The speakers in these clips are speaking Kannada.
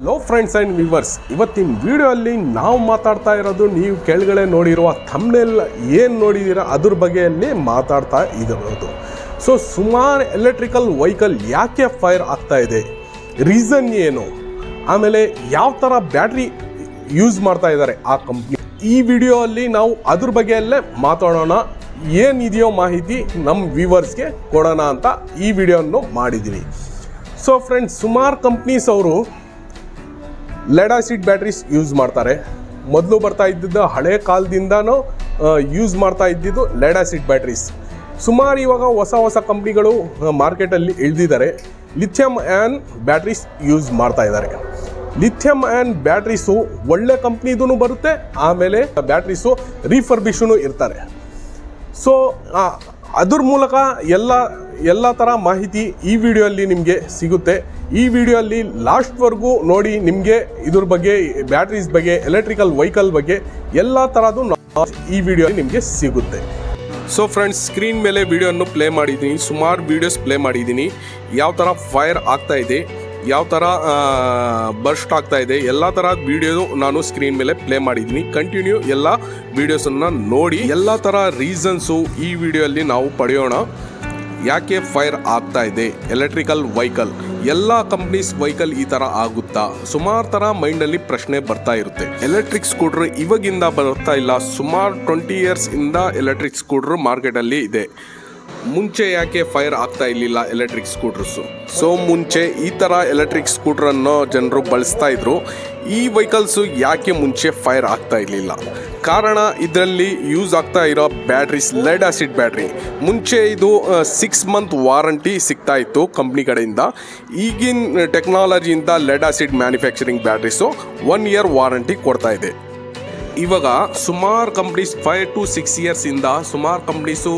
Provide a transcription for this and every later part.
ಹಲೋ ಫ್ರೆಂಡ್ಸ್ ಆ್ಯಂಡ್ ವ್ಯೂವರ್ಸ್, ಇವತ್ತಿನ ವಿಡಿಯೋಲ್ಲಿ ನಾವು ಮಾತಾಡ್ತಾ ಇರೋದು ನೀವು ಕೆಳಗಡೆ ನೋಡಿರುವ ಥಂಬ್ನೇಲ್ ಏನು ನೋಡಿದ್ದೀರಾ ಅದ್ರ ಬಗ್ಗೆಯಲ್ಲಿ ಮಾತಾಡ್ತಾ ಇರೋದು. ಸೊ ಸುಮಾರು ಎಲೆಕ್ಟ್ರಿಕಲ್ ವೆಹಿಕಲ್ ಯಾಕೆ ಫೈರ್ ಆಗ್ತಾ ಇದೆ, ರೀಸನ್ ಏನು, ಆಮೇಲೆ ಯಾವ ಥರ ಬ್ಯಾಟ್ರಿ ಯೂಸ್ ಮಾಡ್ತಾ ಇದ್ದಾರೆ ಆ ಕಂಪ್ನಿ, ಈ ವಿಡಿಯೋಲ್ಲಿ ನಾವು ಅದ್ರ ಬಗ್ಗೆಯಲ್ಲೇ ಮಾತಾಡೋಣ. ಏನಿದೆಯೋ ಮಾಹಿತಿ ನಮ್ಮ ವ್ಯೂವರ್ಸ್ಗೆ ಕೊಡೋಣ ಅಂತ ಈ ವಿಡಿಯೋವನ್ನು ಮಾಡಿದ್ದೀನಿ. ಸೊ ಫ್ರೆಂಡ್ಸ್, ಸುಮಾರು ಕಂಪ್ನೀಸ್ ಅವರು ಲೆಡ್ ಆಸಿಡ್ ಬ್ಯಾಟ್ರೀಸ್ ಯೂಸ್ ಮಾಡ್ತಾರೆ. ಮೊದಲು ಬರ್ತಾ ಇದ್ದಿದ್ದು ಹಳೆ ಕಾಲದಿಂದನೂ ಯೂಸ್ ಮಾಡ್ತಾ ಇದ್ದಿದ್ದು ಲೆಡ್ ಆಸಿಡ್ ಬ್ಯಾಟ್ರೀಸ್. ಸುಮಾರು ಇವಾಗ ಹೊಸ ಕಂಪ್ನಿಗಳು ಮಾರ್ಕೆಟಲ್ಲಿ ಇಳಿದಿದ್ದಾರೆ. ಲಿಥಿಯಂ ಆಯನ್ ಬ್ಯಾಟ್ರೀಸ್ ಯೂಸ್ ಮಾಡ್ತಾ ಇದ್ದಾರೆ. ಲಿಥಿಯಂ ಆಯನ್ ಬ್ಯಾಟ್ರೀಸು ಒಳ್ಳೆ ಕಂಪ್ನಿದೂ ಬರುತ್ತೆ, ಆಮೇಲೆ ಬ್ಯಾಟ್ರೀಸು ರೀಫರ್ಬಿಷನು ಇರ್ತಾರೆ. ಸೊ ಅದ್ರ ಮೂಲಕ ಎಲ್ಲ ಥರ ಮಾಹಿತಿ ಈ ವಿಡಿಯೋಲ್ಲಿ ನಿಮಗೆ ಸಿಗುತ್ತೆ. ಈ ವಿಡಿಯೋಲ್ಲಿ ಲಾಸ್ಟ್ವರೆಗೂ ನೋಡಿ, ನಿಮಗೆ ಇದ್ರ ಬಗ್ಗೆ, ಬ್ಯಾಟ್ರೀಸ್ ಬಗ್ಗೆ, ಎಲೆಕ್ಟ್ರಿಕಲ್ ವೆಹಿಕಲ್ ಬಗ್ಗೆ ಎಲ್ಲ ಥರದ್ದು ಈ ವಿಡಿಯೋಲಿ ನಿಮಗೆ ಸಿಗುತ್ತೆ. ಸೊ ಫ್ರೆಂಡ್ಸ್, ಸ್ಕ್ರೀನ್ ಮೇಲೆ ವಿಡಿಯೋವನ್ನು ಪ್ಲೇ ಮಾಡಿದ್ದೀನಿ, ಸುಮಾರು ವೀಡಿಯೋಸ್ ಪ್ಲೇ ಮಾಡಿದ್ದೀನಿ. ಯಾವ ಥರ ಫೈರ್ ಆಗ್ತಾ ಇದೆ, ಯಾವ ಥರ ಬರ್ಸ್ಟ್ ಆಗ್ತಾ ಇದೆ, ಎಲ್ಲ ಥರ ವಿಡಿಯೋ ನಾನು ಸ್ಕ್ರೀನ್ ಮೇಲೆ ಪ್ಲೇ ಮಾಡಿದ್ದೀನಿ. ಕಂಟಿನ್ಯೂ ಎಲ್ಲ ವಿಡಿಯೋಸನ್ನು ನೋಡಿ ಎಲ್ಲ ಥರ ರೀಸನ್ಸು ಈ ವಿಡಿಯೋಲ್ಲಿ ನಾವು ಪಡೆಯೋಣ. ಯಾಕೆ ಫೈರ್ ಆಗ್ತಾ ಇದೆ ಎಲೆಕ್ಟ್ರಿಕಲ್ ವೆಹಿಕಲ್, ಎಲ್ಲ ಕಂಪ್ನೀಸ್ ವೆಹಿಕಲ್ ಈ ಥರ ಆಗುತ್ತಾ, ಸುಮಾರು ಥರ ಮೈಂಡಲ್ಲಿ ಪ್ರಶ್ನೆ ಬರ್ತಾ ಇರುತ್ತೆ. ಎಲೆಕ್ಟ್ರಿಕ್ ಸ್ಕೂಟ್ರ್ ಇವಾಗಿಂದ ಬರ್ತಾ ಇಲ್ಲ, ಸುಮಾರು 20 years ಇಂದ ಎಲೆಕ್ಟ್ರಿಕ್ ಸ್ಕೂಟ್ರ್ ಮಾರ್ಕೆಟಲ್ಲಿ ಇದೆ. ಮುಂಚೆ ಯಾಕೆ ಫೈರ್ ಆಗ್ತಾ ಇರಲಿಲ್ಲ ಎಲೆಕ್ಟ್ರಿಕ್ ಸ್ಕೂಟರ್ಸು? ಸೊ ಮುಂಚೆ ಈ ಥರ ಎಲೆಕ್ಟ್ರಿಕ್ ಸ್ಕೂಟ್ರನ್ನು ಜನರು ಬಳಸ್ತಾ ಇದ್ರು. ಈ ವೆಹಿಕಲ್ಸು ಯಾಕೆ ಮುಂಚೆ ಫೈರ್ ಆಗ್ತಾ ಇರಲಿಲ್ಲ? ಕಾರಣ, ಇದರಲ್ಲಿ ಯೂಸ್ ಆಗ್ತಾ ಇರೋ ಬ್ಯಾಟ್ರೀಸ್ ಲೆಡ್ ಆಸಿಡ್ ಬ್ಯಾಟ್ರಿ. ಮುಂಚೆ ಇದು 6 month ವಾರಂಟಿ ಸಿಗ್ತಾ ಇತ್ತು ಕಂಪ್ನಿ ಕಡೆಯಿಂದ. ಈಗಿನ ಟೆಕ್ನಾಲಜಿಯಿಂದ lead acid manufacturing batteries 1 year warranty ಕೊಡ್ತಾ ಇದೆ. ಇವಾಗ ಸುಮಾರು ಕಂಪ್ನೀಸ್ 5 to 6 years ಇಂದ ಸುಮಾರು ಕಂಪ್ನೀಸು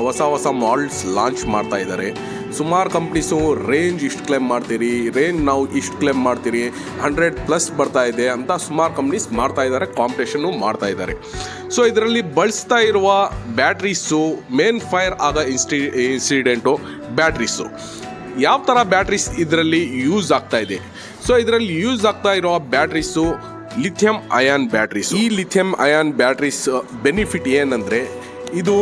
ಹೊಸ ಮಾಡೆಲ್ಸ್ ಲಾಂಚ್ ಮಾಡ್ತಾ ಇದ್ದಾರೆ. ಸುಮಾರು ಕಂಪ್ನೀಸು ರೇಂಜ್ ಇಷ್ಟು ಕ್ಲೇಮ್ ಮಾಡ್ತೀರಿ, ರೇಂಜ್ ನಾವು ಇಷ್ಟು ಕ್ಲೇಮ್ ಮಾಡ್ತೀರಿ, 100+ ಬರ್ತಾ ಇದೆ ಅಂತ ಸುಮಾರು ಕಂಪ್ನೀಸ್ ಮಾಡ್ತಾ ಇದ್ದಾರೆ, ಕಾಂಪಿಟೇಷನ್ನು ಮಾಡ್ತಾ ಇದ್ದಾರೆ. ಸೊ ಇದರಲ್ಲಿ ಬಳಸ್ತಾ ಇರುವ ಬ್ಯಾಟ್ರೀಸು ಮೇನ್ ಫೈರ್ ಆಗೋ ಇನ್ಸಿಡೆಂಟು ಬ್ಯಾಟ್ರೀಸು. ಯಾವ ಥರ ಬ್ಯಾಟ್ರೀಸ್ ಇದರಲ್ಲಿ ಯೂಸ್ ಆಗ್ತಾ ಇದೆ? ಸೊ ಇದರಲ್ಲಿ ಯೂಸ್ ಆಗ್ತಾ ಇರೋ ಬ್ಯಾಟ್ರೀಸು ಲಿಥಿಯಂ ಅಯಾನ್ ಬ್ಯಾಟ್ರೀಸ್. ಈ ಲಿಥಿಯಂ ಅಯಾನ್ ಬ್ಯಾಟ್ರೀಸ್ ಬೆನಿಫಿಟ್ ಏನಂದರೆ, ಇದು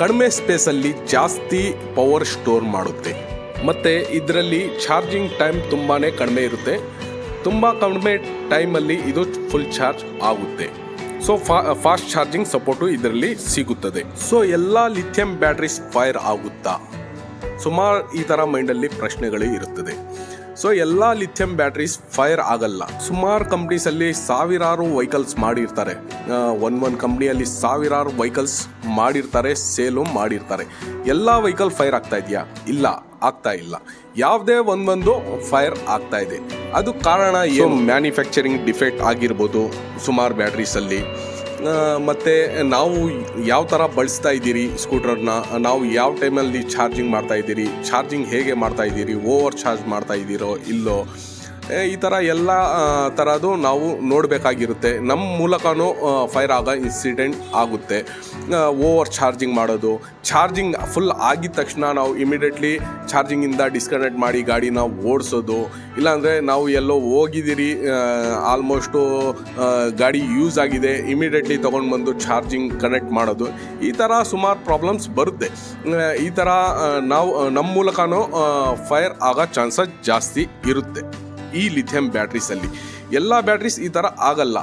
ಕಡಿಮೆ ಸ್ಪೇಸಲ್ಲಿ ಜಾಸ್ತಿ ಪವರ್ ಸ್ಟೋರ್ ಮಾಡುತ್ತೆ, ಮತ್ತು ಇದರಲ್ಲಿ ಚಾರ್ಜಿಂಗ್ ಟೈಮ್ ತುಂಬಾ ಕಡಿಮೆ ಇರುತ್ತೆ. ತುಂಬ ಕಡಿಮೆ ಟೈಮಲ್ಲಿ ಇದು ಫುಲ್ ಚಾರ್ಜ್ ಆಗುತ್ತೆ. ಸೊ ಫಾಸ್ಟ್ ಚಾರ್ಜಿಂಗ್ ಸಪೋರ್ಟು ಇದರಲ್ಲಿ ಸಿಗುತ್ತದೆ. ಸೊ ಎಲ್ಲ ಲಿಥಿಯಂ ಬ್ಯಾಟ್ರೀಸ್ ಫೈರ್ ಆಗುತ್ತಾ? ಸುಮಾರು ಈ ಥರ ಮೈಂಡಲ್ಲಿ ಪ್ರಶ್ನೆಗಳು ಇರುತ್ತದೆ. ಸೊ ಎಲ್ಲ ಲಿಥಿಯಂ ಬ್ಯಾಟ್ರೀಸ್ ಫೈರ್ ಆಗಲ್ಲ. ಸುಮಾರು ಕಂಪ್ನೀಸಲ್ಲಿ ಸಾವಿರಾರು ವೆಹಿಕಲ್ಸ್ ಮಾಡಿರ್ತಾರೆ. ಒಂದು ಕಂಪ್ನಿಯಲ್ಲಿ ಸಾವಿರಾರು ವೆಹಿಕಲ್ಸ್ ಮಾಡಿರ್ತಾರೆ, ಸೇಲು ಮಾಡಿರ್ತಾರೆ. ಎಲ್ಲ ವೆಹಿಕಲ್ ಫೈರ್ ಆಗ್ತಾ ಇದೆಯಾ? ಇಲ್ಲ, ಆಗ್ತಾ ಇಲ್ಲ. ಯಾವುದೇ ಒಂದೊಂದು ಫೈರ್ ಆಗ್ತಾ ಇದೆ. ಅದು ಕಾರಣ ಏನು? ಮ್ಯಾನುಫ್ಯಾಕ್ಚರಿಂಗ್ ಡಿಫೆಕ್ಟ್ ಆಗಿರ್ಬೋದು ಸುಮಾರು ಬ್ಯಾಟ್ರೀಸಲ್ಲಿ. ಮತ್ತು ನಾವು ಯಾವ ಥರ ಬಳಸ್ತಾ ಇದ್ದೀರಿ ಸ್ಕೂಟ್ರನ್ನ, ನಾವು ಯಾವ ಟೈಮಲ್ಲಿ ಚಾರ್ಜಿಂಗ್ ಮಾಡ್ತಾ ಇದ್ದೀರಿ, ಚಾರ್ಜಿಂಗ್ ಹೇಗೆ ಮಾಡ್ತಾ ಇದ್ದೀರಿ, ಓವರ್ ಚಾರ್ಜ್ ಮಾಡ್ತಾ ಇದ್ದೀರೋ ಇಲ್ಲೋ, ಈ ಥರ ಎಲ್ಲ ಥರದ್ದು ನಾವು ನೋಡಬೇಕಾಗಿರುತ್ತೆ. ನಮ್ಮ ಮೂಲಕನೂ ಫೈರ್ ಆಗೋ ಇನ್ಸಿಡೆಂಟ್ ಆಗುತ್ತೆ. ಓವರ್ ಚಾರ್ಜಿಂಗ್ ಮಾಡೋದು, ಚಾರ್ಜಿಂಗ್ ಫುಲ್ ಆಗಿದ ತಕ್ಷಣ ನಾವು ಇಮಿಡಿಯೇಟ್ಲಿ ಚಾರ್ಜಿಂಗಿಂದ ಡಿಸ್ಕನೆಕ್ಟ್ ಮಾಡಿ ಗಾಡಿನ ಓಡಿಸೋದು, ಇಲ್ಲಾಂದರೆ ನಾವು ಎಲ್ಲೋ ಹೋಗಿದ್ದೀರಿ, ಆಲ್ಮೋಸ್ಟು ಗಾಡಿ ಯೂಸ್ ಆಗಿದೆ, ಇಮಿಡಿಯೇಟ್ಲಿ ತೊಗೊಂಡು ಬಂದು ಚಾರ್ಜಿಂಗ್ ಕನೆಕ್ಟ್ ಮಾಡೋದು, ಈ ಥರ ಸುಮಾರು ಪ್ರಾಬ್ಲಮ್ಸ್ ಬರುತ್ತೆ. ಈ ಥರ ನಾವು ನಮ್ಮ ಮೂಲಕನೂ ಫೈರ್ ಆಗೋ ಚಾನ್ಸಸ್ ಜಾಸ್ತಿ ಇರುತ್ತೆ ಈ ಲಿಥಿಯಂ ಬ್ಯಾಟ್ರೀಸಲ್ಲಿ. ಎಲ್ಲ ಬ್ಯಾಟ್ರೀಸ್ ಈ ಥರ ಆಗಲ್ಲ.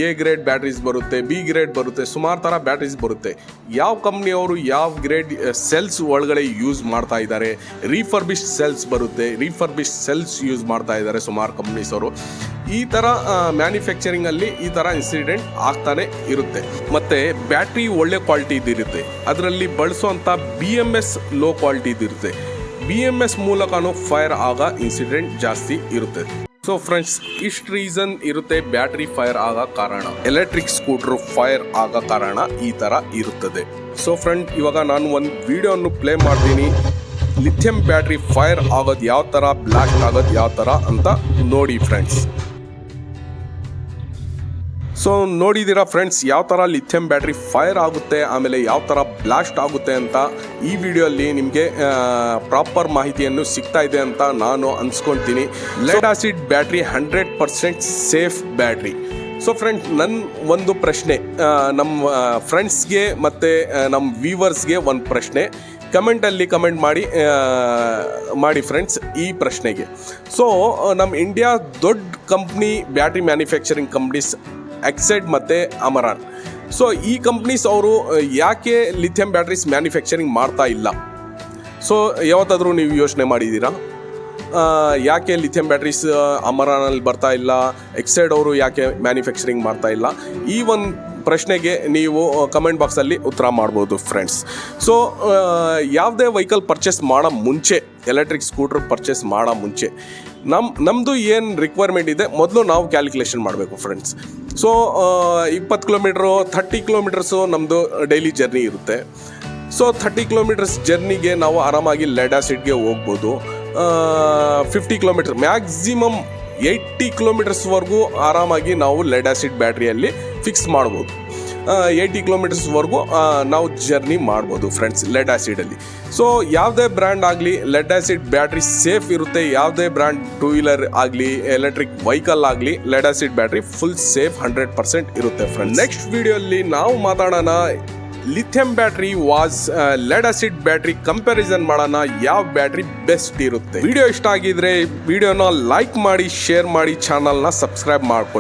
ಎ ಗ್ರೇಡ್ ಬ್ಯಾಟ್ರೀಸ್ ಬರುತ್ತೆ, ಬಿ ಗ್ರೇಡ್ ಬರುತ್ತೆ, ಸುಮಾರು ಥರ ಬ್ಯಾಟ್ರೀಸ್ ಬರುತ್ತೆ. ಯಾವ ಕಂಪ್ನಿಯವರು ಯಾವ ಗ್ರೇಡ್ ಸೆಲ್ಸ್ ಒಳಗಡೆ ಯೂಸ್ ಮಾಡ್ತಾ ಇದ್ದಾರೆ, ರೀಫರ್ಬಿಶ್ಡ್ ಸೆಲ್ಸ್ ಬರುತ್ತೆ, ರೀಫರ್ಬಿಶ್ಡ್ ಸೆಲ್ಸ್ ಯೂಸ್ ಮಾಡ್ತಾ ಇದ್ದಾರೆ ಸುಮಾರು ಕಂಪ್ನೀಸವರು. ಈ ಥರ ಮ್ಯಾನುಫ್ಯಾಕ್ಚರಿಂಗಲ್ಲಿ ಈ ಥರ ಇನ್ಸಿಡೆಂಟ್ ಆಗ್ತಾನೆ ಇರುತ್ತೆ. ಮತ್ತು ಬ್ಯಾಟ್ರಿ ಒಳ್ಳೆ ಕ್ವಾಲಿಟಿದಿರುತ್ತೆ, ಅದರಲ್ಲಿ ಬಳಸುವಂಥ BMS ಲೋ ಕ್ವಾಲಿಟಿದಿರುತ್ತೆ. BMS ಮೂಲಕನೂ ಫೈರ್ ಆಗೋ ಇನ್ಸಿಡೆಂಟ್ ಜಾಸ್ತಿ ಇರುತ್ತೆ. ಸೊ ಫ್ರೆಂಡ್ಸ್, ಇಷ್ಟು ರೀಸನ್ ಇರುತ್ತೆ ಬ್ಯಾಟ್ರಿ ಫೈರ್ ಆಗೋ ಕಾರಣ. ಎಲೆಕ್ಟ್ರಿಕ್ ಸ್ಕೂಟ್ರು ಫೈರ್ ಆಗೋ ಕಾರಣ ಈ ಥರ ಇರುತ್ತದೆ. ಸೊ ಫ್ರೆಂಡ್, ಇವಾಗ ನಾನು ಒಂದು ವಿಡಿಯೋವನ್ನು ಪ್ಲೇ ಮಾಡ್ತೀನಿ. ಲಿಥಿಯಂ ಬ್ಯಾಟ್ರಿ ಫೈರ್ ಆಗೋದು ಯಾವ ಥರ, ಬ್ಲಾಸ್ಟ್ ಆಗೋದು ಯಾವ ಥರ ಅಂತ ನೋಡಿ ಫ್ರೆಂಡ್ಸ್. ಸೊ ನೋಡಿದ್ದೀರಾ ಫ್ರೆಂಡ್ಸ್ ಯಾವ ಥರ ಲಿಥಿಯಂ ಬ್ಯಾಟ್ರಿ ಫೈರ್ ಆಗುತ್ತೆ ಆಮೇಲೆ ಯಾವ ಥರ ಬ್ಲಾಸ್ಟ್ ಆಗುತ್ತೆ ಅಂತ ಈ ವಿಡಿಯೋಲ್ಲಿ ನಿಮಗೆ ಪ್ರಾಪರ್ ಮಾಹಿತಿಯನ್ನು ಸಿಗ್ತಾ ಇದೆ ಅಂತ ನಾನು ಅನ್ಸ್ಕೊಳ್ತೀನಿ. Lead acid battery 100% safe battery. So friends, ನನ್ನ ಒಂದು ಪ್ರಶ್ನೆ ನಮ್ಮ ಫ್ರೆಂಡ್ಸ್ಗೆ ಮತ್ತು ನಮ್ಮ ವ್ಯೂವರ್ಸ್ಗೆ ಒಂದು ಪ್ರಶ್ನೆ, ಕಮೆಂಟಲ್ಲಿ ಕಮೆಂಟ್ ಮಾಡಿ ಫ್ರೆಂಡ್ಸ್ ಈ ಪ್ರಶ್ನೆಗೆ. ಸೊ ನಮ್ಮ ಇಂಡಿಯಾ ದೊಡ್ಡ company battery manufacturing companies Exide ಮತ್ತು ಅಮರಾನ್. ಸೊ ಈ ಕಂಪ್ನೀಸ್ ಅವರು ಯಾಕೆ ಲಿಥಿಯಂ ಬ್ಯಾಟ್ರೀಸ್ ಮ್ಯಾನುಫ್ಯಾಕ್ಚರಿಂಗ್ ಮಾಡ್ತಾ ಇಲ್ಲ? ಸೊ ಯಾವತ್ತಾದರೂ ನೀವು ಯೋಚನೆ ಮಾಡಿದ್ದೀರಾ ಯಾಕೆ ಲಿಥಿಯಂ ಬ್ಯಾಟ್ರೀಸ್ ಅಮರಾನಲ್ಲಿ ಬರ್ತಾ ಇಲ್ಲ, ಎಕ್ಸೈಡ್ ಅವರು ಯಾಕೆ ಮ್ಯಾನುಫ್ಯಾಕ್ಚರಿಂಗ್ ಮಾಡ್ತಾ ಇಲ್ಲ? ಈ ಒಂದು ಪ್ರಶ್ನೆಗೆ ನೀವು ಕಮೆಂಟ್ ಬಾಕ್ಸಲ್ಲಿ ಉತ್ತರ ಮಾಡ್ಬೋದು ಫ್ರೆಂಡ್ಸ್. ಸೊ ಯಾವುದೇ ವೆಹಿಕಲ್ ಪರ್ಚೇಸ್ ಮಾಡೋ ಮುಂಚೆ, ಎಲೆಕ್ಟ್ರಿಕ್ ಸ್ಕೂಟ್ರ್ ಪರ್ಚೇಸ್ ಮಾಡೋ ಮುಂಚೆ ನಮ್ಮದು ಏನು ರಿಕ್ವೈರ್ಮೆಂಟ್ ಇದೆ ಮೊದಲು ನಾವು ಕ್ಯಾಲ್ಕುಲೇಷನ್ ಮಾಡಬೇಕು ಫ್ರೆಂಡ್ಸ್. ಸೊ 20 ಕಿಲೋಮೀಟ್ರು 30 ಕಿಲೋಮೀಟರ್ಸು ನಮ್ಮದು ಡೈಲಿ ಜರ್ನಿ ಇರುತ್ತೆ. ಸೊ 30 ಕಿಲೋಮೀಟರ್ಸ್ ಜರ್ನಿಗೆ ನಾವು ಆರಾಮಾಗಿ ಲೆಡ್ ಆಸಿಡ್ಗೆ ಹೋಗ್ಬೋದು. 50 ಕಿಲೋಮೀಟರ್ ಮ್ಯಾಕ್ಸಿಮಮ್ 80 ಕಿಲೋಮೀಟರ್ಸ್ವರೆಗೂ ಆರಾಮಾಗಿ ನಾವು ಲೆಡ್ ಆಸಿಡ್ ಬ್ಯಾಟ್ರಿಯಲ್ಲಿ ಫಿಕ್ಸ್ ಮಾಡ್ಬೋದು. 80 ಕಿಲೋಮೀಟರ್ಸ್ವರೆಗೂ ನಾವು ಜರ್ನಿ ಮಾಡ್ಬೋದು ಫ್ರೆಂಡ್ಸ್ ಲೆಡ್ ಆಸಿಡಲ್ಲಿ. ಸೊ ಯಾವುದೇ ಬ್ರ್ಯಾಂಡ್ ಆಗಲಿ ಲೆಡ್ ಆಸಿಡ್ ಬ್ಯಾಟ್ರಿ ಸೇಫ್ ಇರುತ್ತೆ. ಯಾವುದೇ ಬ್ರ್ಯಾಂಡ್ ಟೂ ವೀಲರ್ ಆಗಲಿ ಎಲೆಕ್ಟ್ರಿಕ್ ವೆಹಿಕಲ್ ಆಗಲಿ lead acid battery full safe 100% ಇರುತ್ತೆ ಫ್ರೆಂಡ್ಸ್. ನೆಕ್ಸ್ಟ್ ವಿಡಿಯೋಲ್ಲಿ ನಾವು ಮಾತಾಡೋಣ lithium battery vs lead acid battery comparison ಮಾಡೋಣ, ಯಾವ ಬ್ಯಾಟ್ರಿ ಬೆಸ್ಟ್ ಇರುತ್ತೆ. ವಿಡಿಯೋ ಇಷ್ಟ ಆಗಿದ್ರೆ ವಿಡಿಯೋನ ಲೈಕ್ ಮಾಡಿ, ಶೇರ್ ಮಾಡಿ, ಚಾನಲ್ನ ಸಬ್ಸ್ಕ್ರೈಬ್ ಮಾಡ್ಕೊಳ್ಳಿ.